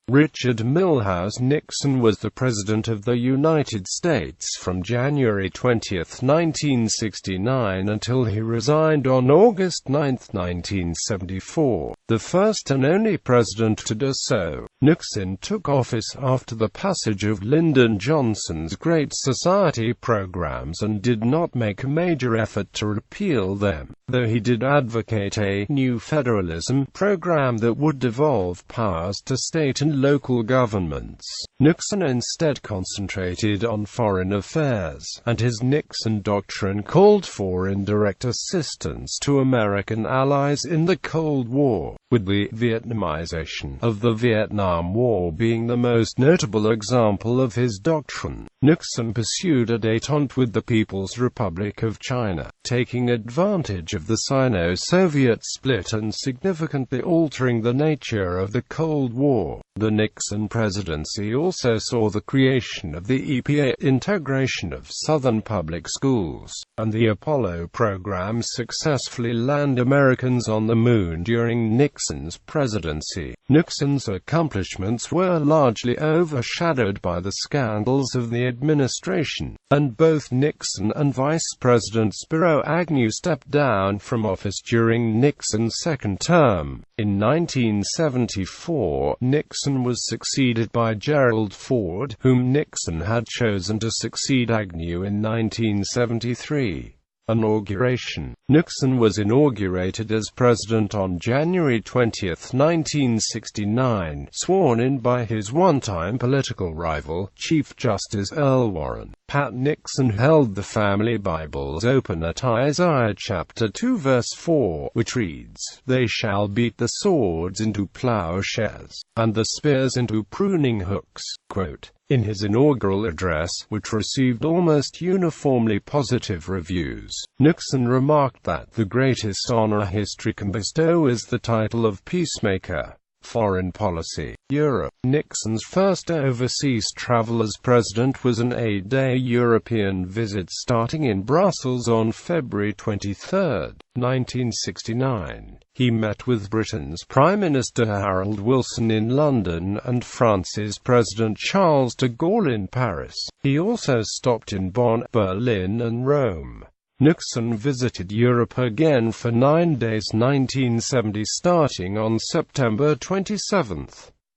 Richard Milhous Nixon was the President of the United States from January 20, 1969 until he resigned on August 9, 1974, the first and only president to do so. Nixon took office after the passage of Lyndon Johnson's Great Society programs and did not make a major effort to repeal them, though he did advocate a new federalism program that would devolve powers to state and local governments. Nixon instead concentrated on foreign affairs, and his Nixon Doctrine called for indirect assistance to American allies in the Cold War, with the Vietnamization of the Vietnam War being the most notable example of his doctrine. Nixon pursued a détente with the People's Republic of China, taking advantage of the Sino-Soviet split and significantly altering the nature of the Cold War. The Nixon presidency also saw the creation of the EPA, integration of Southern public schools, and the Apollo program successfully land Americans on the moon during Nixon's presidency. Nixon's accomplishments were largely overshadowed by the scandals of the administration, and both Nixon and Vice President Spiro Agnew stepped down from office during Nixon's second term. In 1974, Nixon was succeeded by Gerald Ford, whom Nixon had chosen to succeed Agnew in 1973. Inauguration. Nixon was inaugurated as president on January 20, 1969, sworn in by his one-time political rival, Chief Justice Earl Warren. Pat Nixon held the family Bibles open at Isaiah chapter 2 verse 4, which reads, "They shall beat the swords into plowshares, and the spears into pruning hooks." Quote. In his inaugural address, which received almost uniformly positive reviews, Nixon remarked that the greatest honor history can bestow is the title of peacemaker. Foreign policy. Europe. Nixon's first overseas travel as president was an 8-day European visit starting in Brussels on February 23, 1969. He met with Britain's Prime Minister Harold Wilson in London and France's President Charles de Gaulle in Paris. He also stopped in Bonn, Berlin and Rome. Nixon visited Europe again for 9 days 1970 starting on September 27.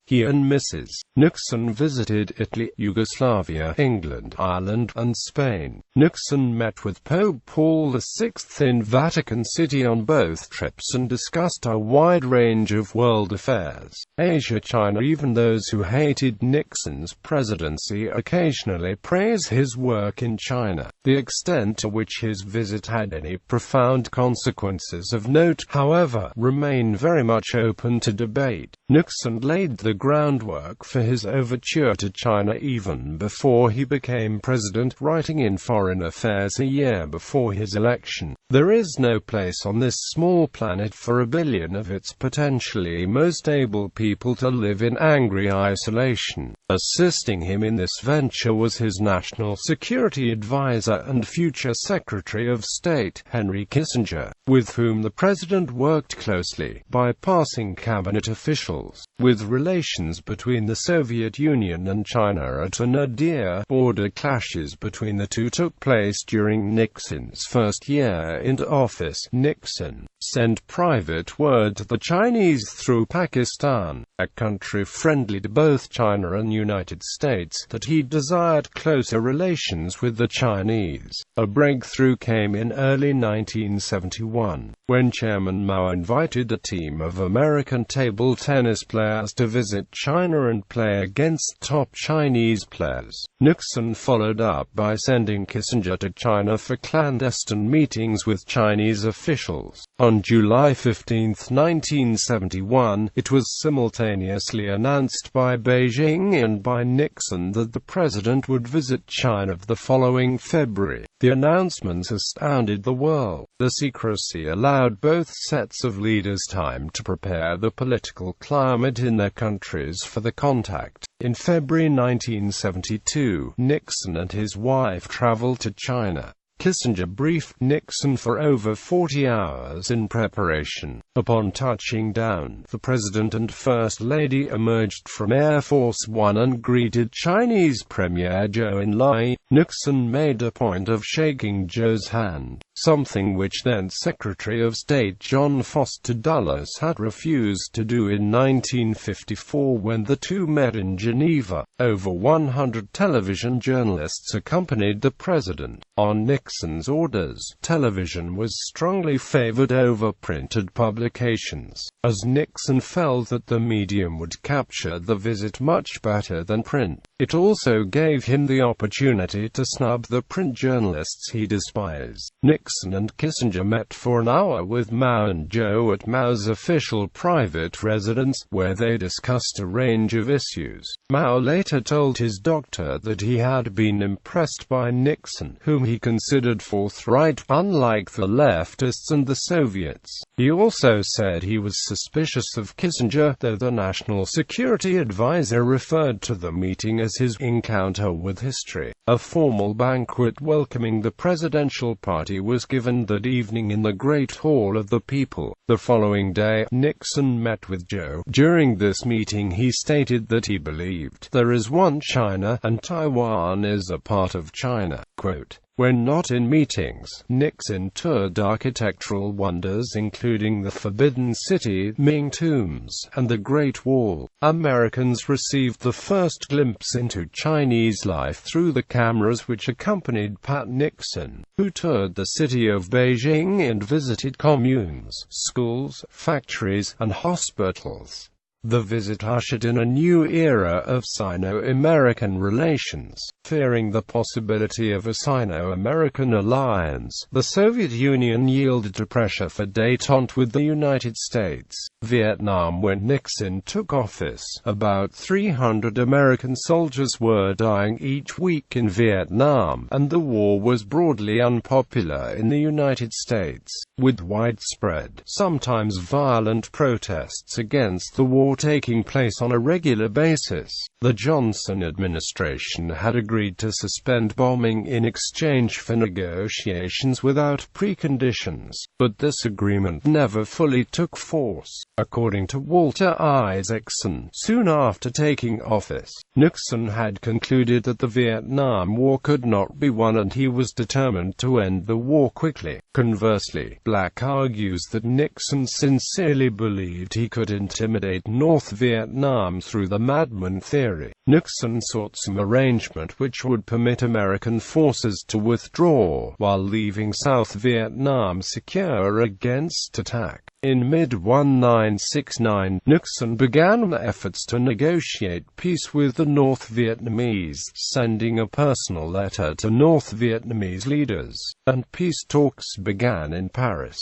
He and Mrs. Nixon visited Italy, Yugoslavia, England, Ireland, and Spain. Nixon met with Pope Paul VI in Vatican City on both trips and discussed a wide range of world affairs. Asia, China. Even those who hated Nixon's presidency occasionally praise his work in China. The extent to which his visit had any profound consequences of note, however, remain very much open to debate. Nixon laid the groundwork for his overture to China even before he became president, writing in Foreign Affairs a year before his election, "There is no place on this small planet for a billion of its potentially most able people to live in angry isolation." Assisting him in this venture was his national security advisor and future Secretary of State, Henry Kissinger, with whom the president worked closely, bypassing cabinet officials. With relations between the Soviet Union and China at a nadir, border clashes between the two took place during Nixon's first year into office. Nixon sent private word to the Chinese through Pakistan, a country friendly to both China and United States, that he desired closer relations with the Chinese. A breakthrough came in early 1971, when Chairman Mao invited a team of American table tennis players to visit China and play against top Chinese players. Nixon followed up by sending Kissinger to China for clandestine meetings with Chinese officials. On July 15, 1971, it was simultaneously announced by Beijing and by Nixon that the president would visit China the following February. The announcements astounded the world. The secrecy allowed both sets of leaders time to prepare the political climate in their countries for the contact. In February 1972, Nixon and his wife traveled to China. Kissinger briefed Nixon for over 40 hours in preparation. Upon touching down, the President and First Lady emerged from Air Force One and greeted Chinese Premier Zhou Enlai. Nixon made a point of shaking Zhou's hand, something which then Secretary of State John Foster Dulles had refused to do in 1954 when the two met in Geneva. Over 100 television journalists accompanied the President. On Nixon's orders, television was strongly favored over printed publications, as Nixon felt that the medium would capture the visit much better than print. It also gave him the opportunity to snub the print journalists he despised. Nixon and Kissinger met for an hour with Mao and Zhou at Mao's official private residence, where they discussed a range of issues. Mao later told his doctor that he had been impressed by Nixon, whom he considered forthright, unlike the leftists and the Soviets. He also said he was suspicious of Kissinger, though the National Security Advisor referred to the meeting as his encounter with history. A formal banquet welcoming the presidential party was given that evening in the Great Hall of the People. The following day, Nixon met with Zhou. During this meeting he stated that he believed there is one China, and Taiwan is a part of China. Quote, "When not in meetings, Nixon toured architectural wonders including the Forbidden City, Ming Tombs, and the Great Wall." Americans received the first glimpse into Chinese life through the cameras which accompanied Pat Nixon, who toured the city of Beijing and visited communes, schools, factories, and hospitals. The visit ushered in a new era of Sino-American relations. Fearing the possibility of a Sino-American alliance, the Soviet Union yielded to pressure for detente with the United States. Vietnam. When Nixon took office, about 300 American soldiers were dying each week in Vietnam, and the war was broadly unpopular in the United States, with widespread, sometimes violent protests against the war taking place on a regular basis. The Johnson administration had agreed to suspend bombing in exchange for negotiations without preconditions, but this agreement never fully took force. According to Walter Isaacson, soon after taking office, Nixon had concluded that the Vietnam War could not be won and he was determined to end the war quickly. Conversely, Black argues that Nixon sincerely believed he could intimidate North Vietnam through the madman theory. Nixon sought some arrangement which would permit American forces to withdraw, while leaving South Vietnam secure against attack. In mid-1969, Nixon began efforts to negotiate peace with the North Vietnamese, sending a personal letter to North Vietnamese leaders, and peace talks began in Paris.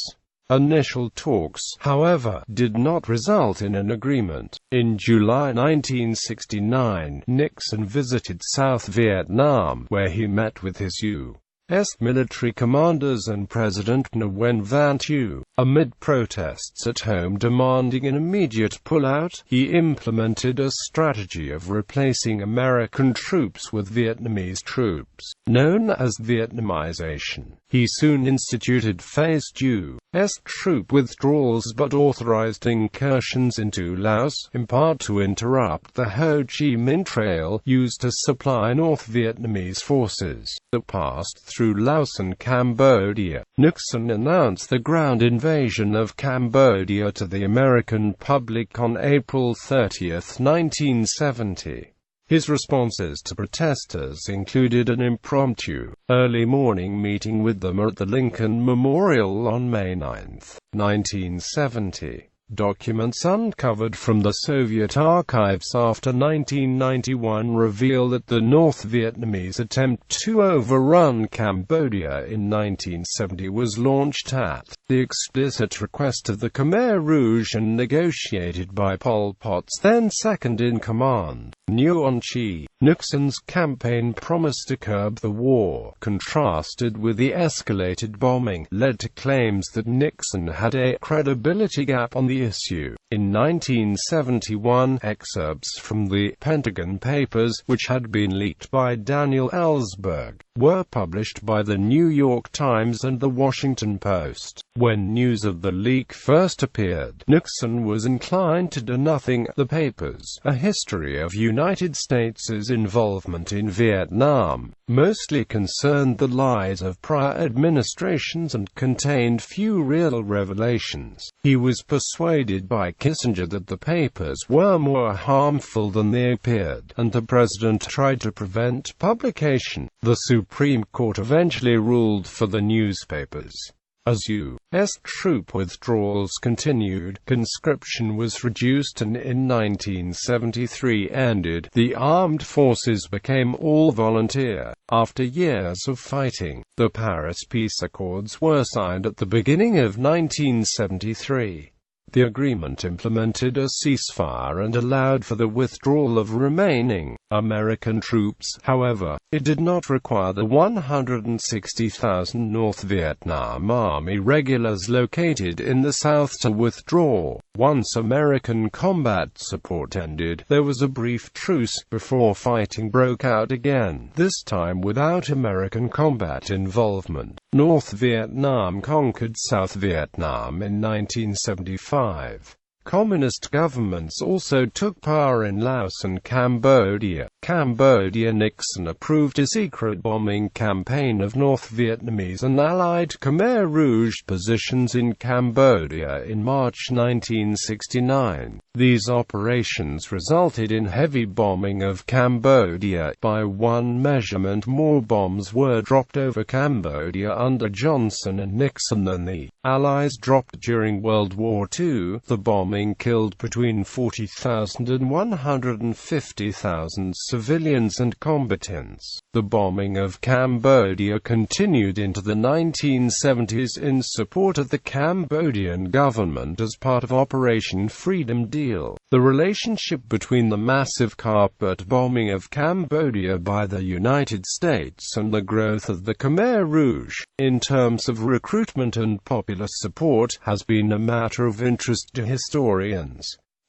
Initial talks, however, did not result in an agreement. In July 1969, Nixon visited South Vietnam, where he met with his U.S. military commanders and President Nguyen Van Thieu. Amid protests at home demanding an immediate pullout, he implemented a strategy of replacing American troops with Vietnamese troops, known as Vietnamization. He soon instituted phased U.S. troop withdrawals but authorized incursions into Laos, in part to interrupt the Ho Chi Minh Trail, used to supply North Vietnamese forces that passed through Laos and Cambodia. Nixon announced the ground invasion of Cambodia to the American public on April 30, 1970. His responses to protesters included an impromptu, early morning meeting with them at the Lincoln Memorial on May 9, 1970. Documents uncovered from the Soviet archives after 1991 reveal that the North Vietnamese attempt to overrun Cambodia in 1970 was launched at the explicit request of the Khmer Rouge and negotiated by Pol Pot's then second-in-command, Nguyen Chi. Nixon's campaign promise to curb the war, contrasted with the escalated bombing, led to claims that Nixon had a credibility gap on the issue. In 1971, excerpts from the Pentagon Papers, which had been leaked by Daniel Ellsberg, were published by the New York Times and the Washington Post. When news of the leak first appeared, Nixon was inclined to do nothing. The papers, A History of United States' Involvement in Vietnam, mostly concerned the lies of prior administrations and contained few real revelations. He was persuaded by Kissinger that the papers were more harmful than they appeared, and the president tried to prevent publication. The Supreme Court eventually ruled for the newspapers. As U.S. troop withdrawals continued, conscription was reduced and in 1973 ended. The armed forces became all volunteer. After years of fighting, the Paris Peace Accords were signed at the beginning of 1973. The agreement implemented a ceasefire and allowed for the withdrawal of remaining American troops. However, it did not require the 160,000 North Vietnam Army regulars located in the South to withdraw. Once American combat support ended, there was a brief truce before fighting broke out again, this time without American combat involvement. North Vietnam conquered South Vietnam in 1975. Communist governments also took power in Laos and Cambodia. Nixon approved a secret bombing campaign of North Vietnamese and Allied Khmer Rouge positions in Cambodia in March 1969. These operations resulted in heavy bombing of Cambodia. By one measurement, more bombs were dropped over Cambodia under Johnson and Nixon than the Allies dropped during World War II. The bombing killed between 40,000 and 150,000 civilians and combatants. The bombing of Cambodia continued into the 1970s in support of the Cambodian government as part of Operation Freedom Deal. The relationship between the massive carpet bombing of Cambodia by the United States and the growth of the Khmer Rouge, in terms of recruitment and popular support, has been a matter of interest to historians.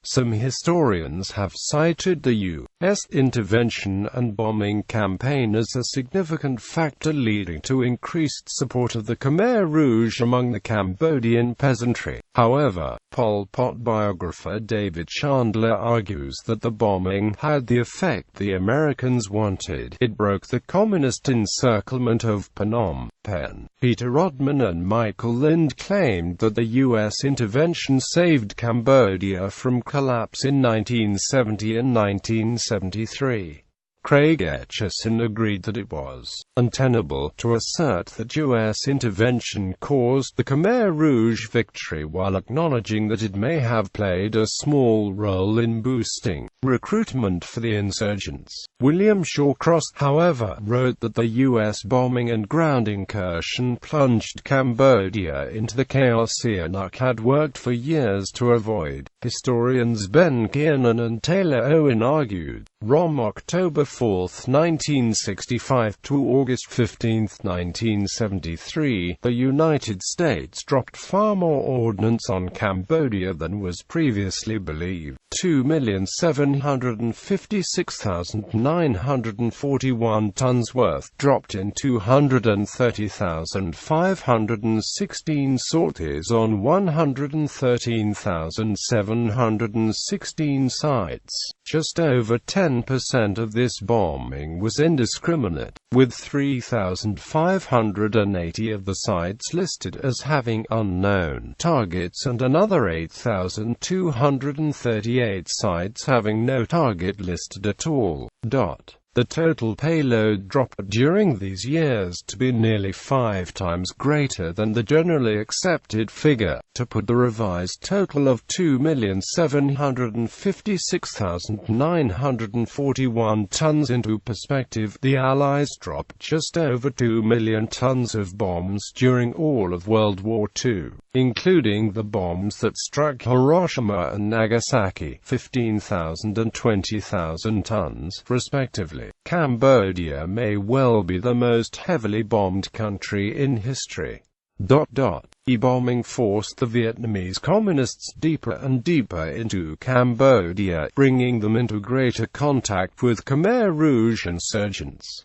Some historians have cited the U.S. intervention and bombing campaign as a significant factor leading to increased support of the Khmer Rouge among the Cambodian peasantry. However, Pol Pot biographer David Chandler argues that the bombing had the effect the Americans wanted. It broke the communist encirclement of Phnom Penh. Peter Rodman and Michael Lind claimed that the U.S. intervention saved Cambodia from collapse in 1970 and 1973. Craig Etchison agreed that it was untenable to assert that U.S. intervention caused the Khmer Rouge victory while acknowledging that it may have played a small role in boosting recruitment for the insurgents. William Shawcross, however, wrote that the U.S. bombing and ground incursion plunged Cambodia into the chaos Sihanouk had worked for years to avoid. Historians Ben Kiernan and Taylor Owen argued, from October 4, 1965 to August 15, 1973, the United States dropped far more ordnance on Cambodia than was previously believed. 2,756,941 tons worth dropped in 230,516 sorties on 113,716 sites. Just over 10% of this bombing was indiscriminate, with 3,580 of the sites listed as having unknown targets and another 8,238 sites having no target listed at all. The total payload dropped during these years to be nearly 5 times greater than the generally accepted figure. To put the revised total of 2,756,941 tons into perspective, the Allies dropped just over 2 million tons of bombs during all of World War II, including the bombs that struck Hiroshima and Nagasaki, 15,000 and 20,000 tons, respectively. Cambodia may well be the most heavily bombed country in history. bombing forced the Vietnamese communists deeper and deeper into Cambodia, bringing them into greater contact with Khmer Rouge insurgents.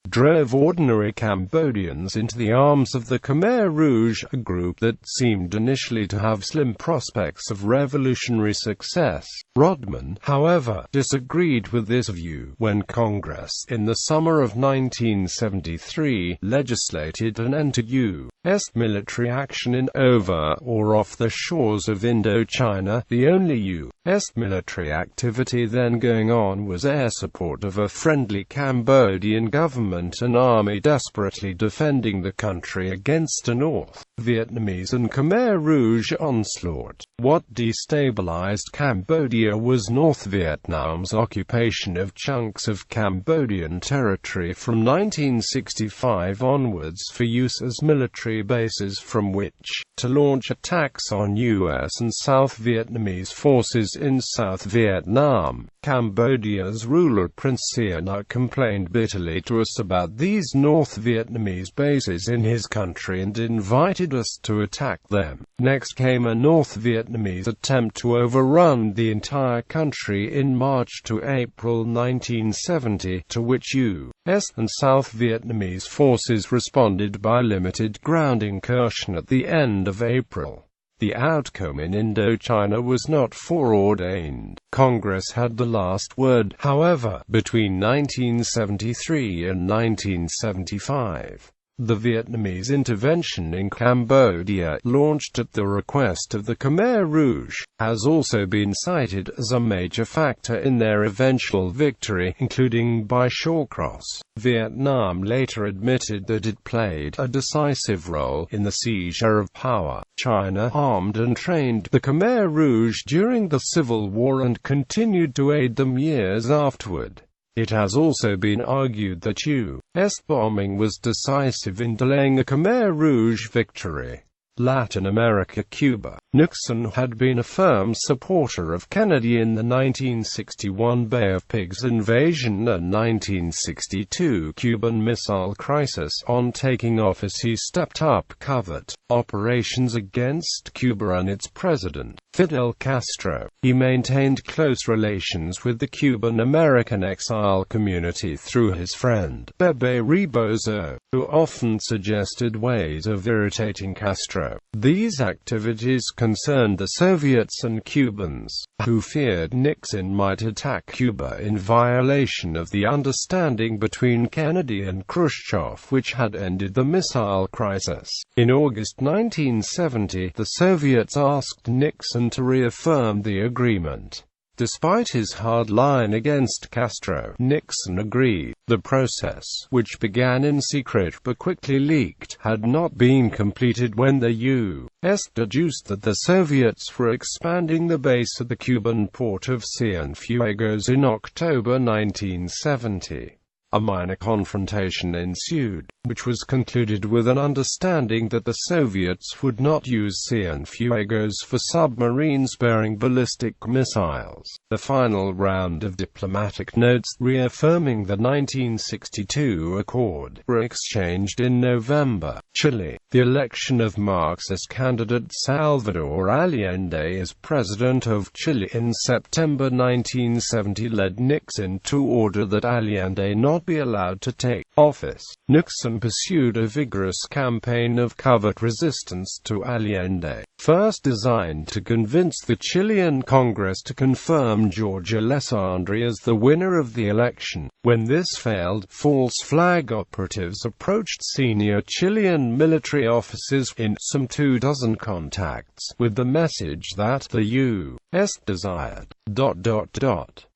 Drove ordinary Cambodians into the arms of the Khmer Rouge, a group that seemed initially to have slim prospects of revolutionary success. Rodman, however, disagreed with this view. When Congress, in the summer of 1973, legislated an end to U.S. military action in, over, or off the shores of Indochina, the only U.S. military activity then going on was air support of a friendly Cambodian government, an army desperately defending the country against a North Vietnamese and Khmer Rouge onslaught. What destabilized Cambodia was North Vietnam's occupation of chunks of Cambodian territory from 1965 onwards for use as military bases from which to launch attacks on U.S. and South Vietnamese forces in South Vietnam. Cambodia's ruler Prince Sihanouk complained bitterly to us about these North Vietnamese bases in his country and invited us to attack them. Next came a North Vietnamese attempt to overrun the entire country in March to April 1970, to which U.S. and South Vietnamese forces responded by limited ground incursion at the end of April. The outcome in Indochina was not foreordained. Congress had the last word, however, between 1973 and 1975. The Vietnamese intervention in Cambodia, launched at the request of the Khmer Rouge, has also been cited as a major factor in their eventual victory, including by Shawcross. Vietnam later admitted that it played a decisive role in the seizure of power. China armed and trained the Khmer Rouge during the Civil War and continued to aid them years afterward. It has also been argued that U.S. bombing was decisive in delaying a Khmer Rouge victory. Latin America. Cuba. Nixon had been a firm supporter of Kennedy in the 1961 Bay of Pigs invasion and 1962 Cuban Missile Crisis. On taking office he stepped up covert operations against Cuba and its president, Fidel Castro. He maintained close relations with the Cuban-American exile community through his friend, Bebe Rebozo, who often suggested ways of irritating Castro. These activities concerned the Soviets and Cubans, who feared Nixon might attack Cuba in violation of the understanding between Kennedy and Khrushchev which had ended the missile crisis. In August 1970, the Soviets asked Nixon to reaffirm the agreement. Despite his hard line against Castro, Nixon agreed. The process, which began in secret but quickly leaked, had not been completed when the U.S. deduced that the Soviets were expanding the base at the Cuban port of Cienfuegos in October 1970. A minor confrontation ensued, which was concluded with an understanding that the Soviets would not use Cienfuegos for submarines bearing ballistic missiles. The final round of diplomatic notes, reaffirming the 1962 accord, were exchanged in November. Chile. The election of Marxist candidate Salvador Allende as president of Chile in September 1970 led Nixon to order that Allende not be allowed to take office. Nixon pursued a vigorous campaign of covert resistance to Allende, first designed to convince the Chilean Congress to confirm Jorge Alessandri as the winner of the election. When this failed, false flag operatives approached senior Chilean military officers in some 24 contacts, with the message that the U.S. desired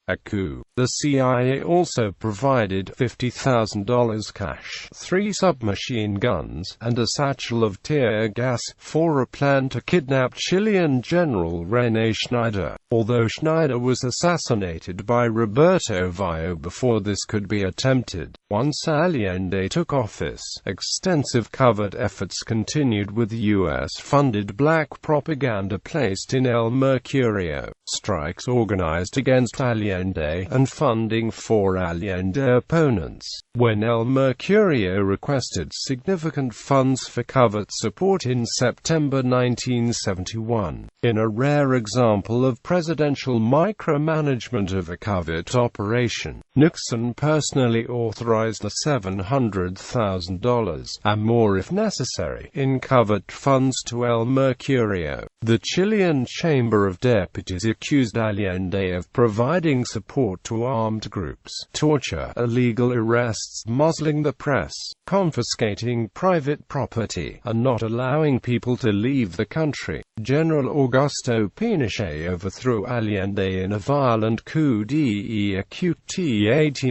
a coup. The CIA also provided $50,000 cash, 3 submachine guns, and a satchel of tear gas, for a plan to kidnap Chilean General René Schneider, although Schneider was assassinated by Roberto Vio before this could be attempted. Once Allende took office, extensive covert efforts continued with U.S.-funded black propaganda placed in El Mercurio, strikes organized against Allende, and funding for Allende opponents. When El Mercurio requested significant funds for covert support in September 1971, in a rare example of presidential micromanagement of a covert operation, Nixon personally authorized the $700,000, and more if necessary, in covert funds to El Mercurio. The Chilean Chamber of Deputies accused Allende of providing support to armed groups, torture, illegal arrests, muzzling the press, confiscating private property, and not allowing people to leave the country. General Augusto Pinochet overthrew Allende in a violent coup d'état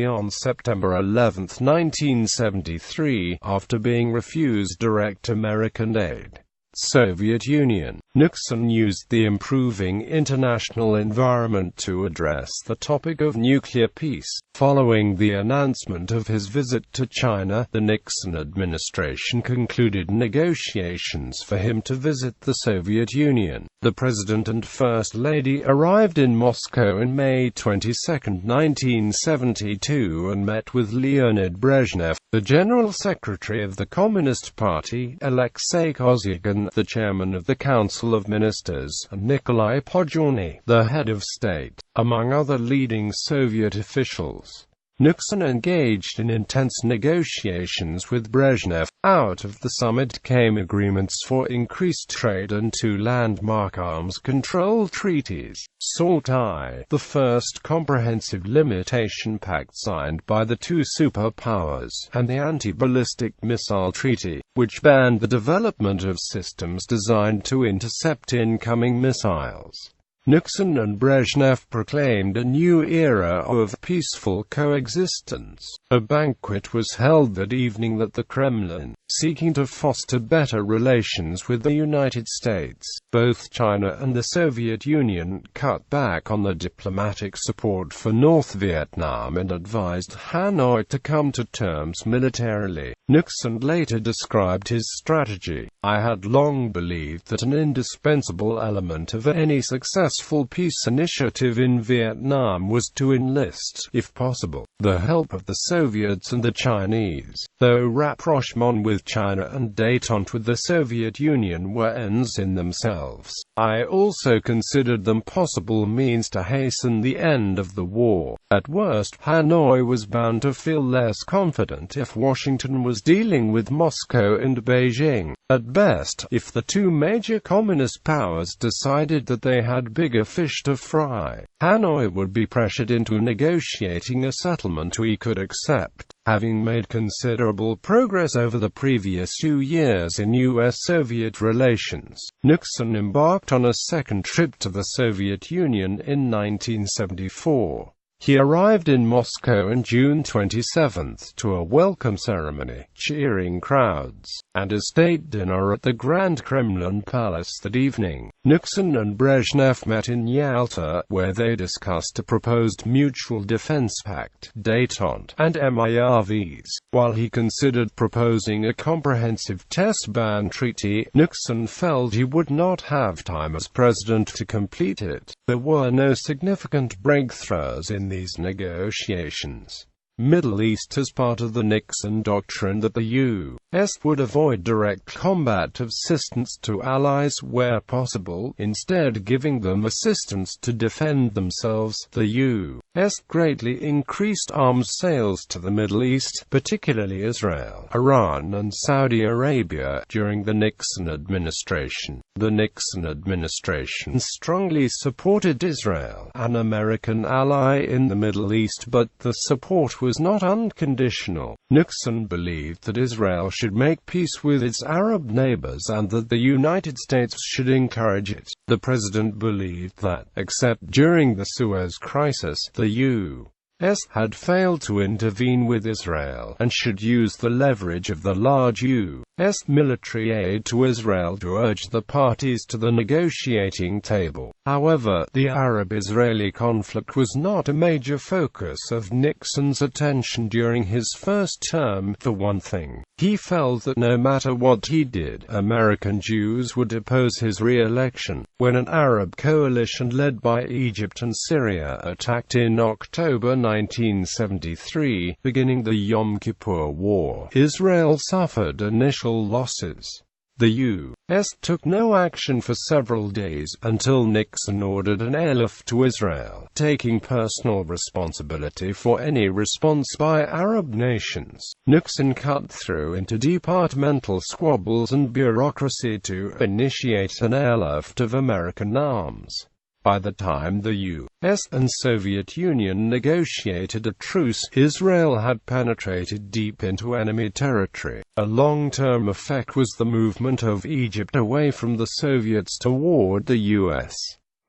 on September 11, 1973, after being refused direct American aid. Soviet Union. Nixon used the improving international environment to address the topic of nuclear peace. Following the announcement of his visit to China, the Nixon administration concluded negotiations for him to visit the Soviet Union. The President and First Lady arrived in Moscow on May 22, 1972, and met with Leonid Brezhnev, the General Secretary of the Communist Party, Alexei Kosygin, the Chairman of the Council of Ministers, and Nikolai Podgorny, the head of state, among other leading Soviet officials. Nixon engaged in intense negotiations with Brezhnev. Out of the summit came agreements for increased trade and two landmark arms control treaties. So.I, the first comprehensive limitation pact signed by the two superpowers, and the anti-ballistic missile treaty, which banned the development of systems designed to intercept incoming missiles. Nixon and Brezhnev proclaimed a new era of peaceful coexistence. A banquet was held that evening at the Kremlin, seeking to foster better relations with the United States. Both China and the Soviet Union cut back on the diplomatic support for North Vietnam and advised Hanoi to come to terms militarily. Nixon later described his strategy. "I had long believed that an indispensable element of any successful peace initiative in Vietnam was to enlist, if possible, the help of the Soviets and the Chinese. Though rapprochement with China and détente with the Soviet Union were ends in themselves, I also considered them possible means to hasten the end of the war. At worst, Hanoi was bound to feel less confident if Washington was dealing with Moscow and Beijing. At best, if the two major communist powers decided that they had bigger fish to fry, Hanoi would be pressured into negotiating a settlement we could accept." Having made considerable progress over the previous 2 years in U.S.-Soviet relations, Nixon embarked on a second trip to the Soviet Union in 1974. He arrived in Moscow on June 27 to a welcome ceremony, cheering crowds, and a state dinner at the Grand Kremlin Palace that evening. Nixon and Brezhnev met in Yalta, where they discussed a proposed mutual defense pact, détente, and MIRVs. While he considered proposing a comprehensive test ban treaty, Nixon felt he would not have time as president to complete it. There were no significant breakthroughs in these negotiations. Middle East as part of the Nixon Doctrine that the U.S. would avoid direct combat assistance to allies where possible, instead giving them assistance to defend themselves. The U.S. greatly increased arms sales to the Middle East, particularly Israel, Iran and Saudi Arabia, during the Nixon administration. The Nixon administration strongly supported Israel, an American ally in the Middle East, but the support was not unconditional. Nixon believed that Israel should make peace with its Arab neighbors and that the United States should encourage it. The president believed that, except during the Suez Crisis, the U.S. had failed to intervene with Israel, and should use the leverage of the large U.S. military aid to Israel to urge the parties to the negotiating table. However, the Arab-Israeli conflict was not a major focus of Nixon's attention during his first term. For one thing, he felt that no matter what he did, American Jews would oppose his re-election. When an Arab coalition led by Egypt and Syria attacked in October 1973, beginning the Yom Kippur War, Israel suffered initial losses. The U.S. took no action for several days, until Nixon ordered an airlift to Israel, taking personal responsibility for any response by Arab nations. Nixon cut through into departmental squabbles and bureaucracy to initiate an airlift of American arms. By the time the U.S. and Soviet Union negotiated a truce, Israel had penetrated deep into enemy territory. A long-term effect was the movement of Egypt away from the Soviets toward the U.S.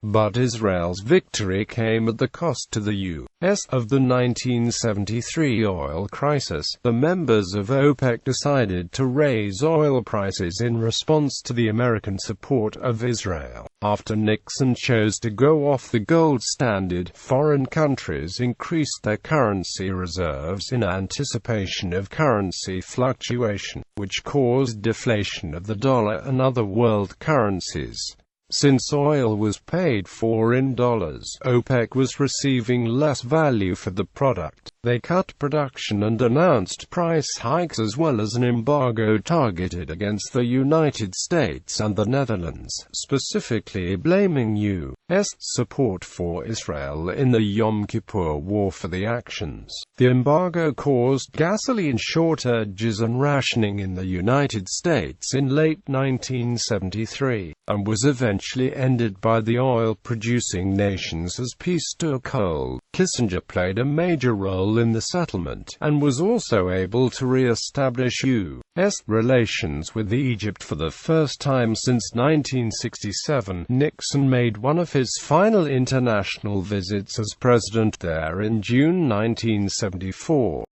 But Israel's victory came at the cost to the U.S. of the 1973 oil crisis. The members of OPEC decided to raise oil prices in response to the American support of Israel. After Nixon chose to go off the gold standard, foreign countries increased their currency reserves in anticipation of currency fluctuation, which caused deflation of the dollar and other world currencies. Since oil was paid for in dollars, OPEC was receiving less value for the product. They cut production and announced price hikes as well as an embargo targeted against the United States and the Netherlands, specifically blaming U.S. support for Israel in the Yom Kippur War for the actions. The embargo caused gasoline shortages and rationing in the United States in late 1973, and was eventually ended by the oil-producing nations as peace took hold. Kissinger played a major role in the settlement, and was also able to re-establish U.S. relations with Egypt for the first time since 1967. Nixon made one of his final international visits as president there in June 1974.